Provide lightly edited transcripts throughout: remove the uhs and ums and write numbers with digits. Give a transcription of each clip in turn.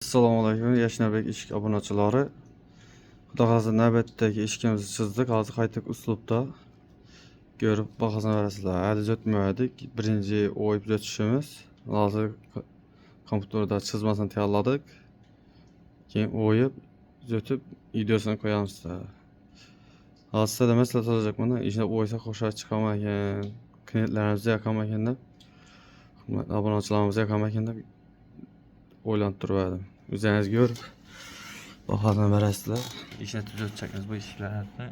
Assalomu alaykum, Yashnabek ishq obunachilari. Xudo xohlasa navbatdagi ishimizni chizdik. Hozir qayta uslubda ko'rib bahosini berasizlar. Hali o'tmadik. Birinchi o'yib o'tishimiz. Hozir kompyuterda chizmasini tayyorladik. Keyin o'yib o'tib videosini qo'yamiz. Hozir sizlarga maslahat olacakman. Ishni o'ysa qo'shar chiqamagan, klientlarimiz yoqamagan deb, obunachilarimiz yoqamagan deb o'ylanib turardim. O'zingiz ko'rib bahosini berasizlar. İşini tuzatacakmız bu işlerde.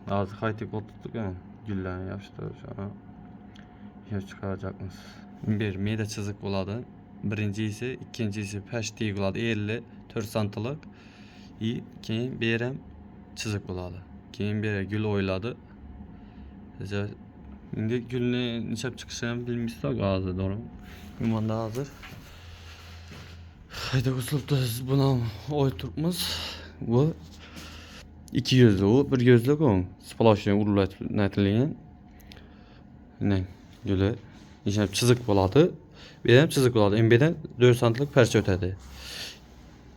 Hozir qayta o'tdik, gullarni yopishtirib ishni chiqaracakmiz. Bir meda chiziq bo'ladi. Birinchisi, ikkinchisi pashti bo'ladi 54 santilik. Keyin bir ham chiziq bo'ladi. Keyin bir gul o'yladi. Endi gulni nishab chiqishini bilmaysizlar hozir, to'g'rimi? Gumanda hozir hayda uslubda buni o'ytiribmiz. Bu iki gözlü, o bir gözlü o. Sploshni urulatlangan. Ne? Böyle işte çizik bo'lardi. Bir ham chiziq bo'ladi. Endi 4 santilik parcha o'tadi.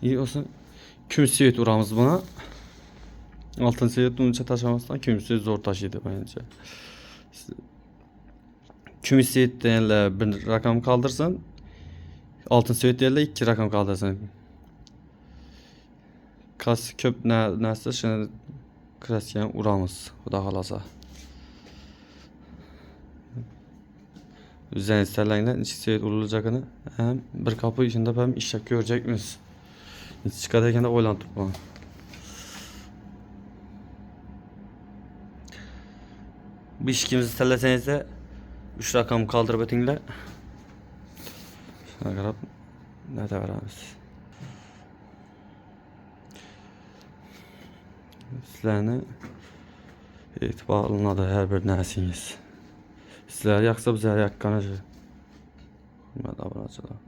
olsun kumush svet uramiz buna. Altın svet uncha tashlamasdan kumush svet zo'r tashiydi menimcha. Kumush svetdan bir rakam qoldirsin. Altın svetdan 2 rakam qoldirsin. Kas köp narsa shuni kirasigan uramiz, xudo xolasa. O'zingiz tanlanglar, necha svet urilajagini ham bir kapı içinde ham ishlab ko'rjakmiz. Necha chiqadi ekanda o'ylanib turibman. Bu ishimizni tanlasangizlar 3 rakam qoldirib o'tinglar. Shuna qarab nata beramiz. Sizlarni e'tibor qilinadi har bir narsangiz. Sizlar yoqsa bizlar yoqqanicha. Hurmatli obunachilar.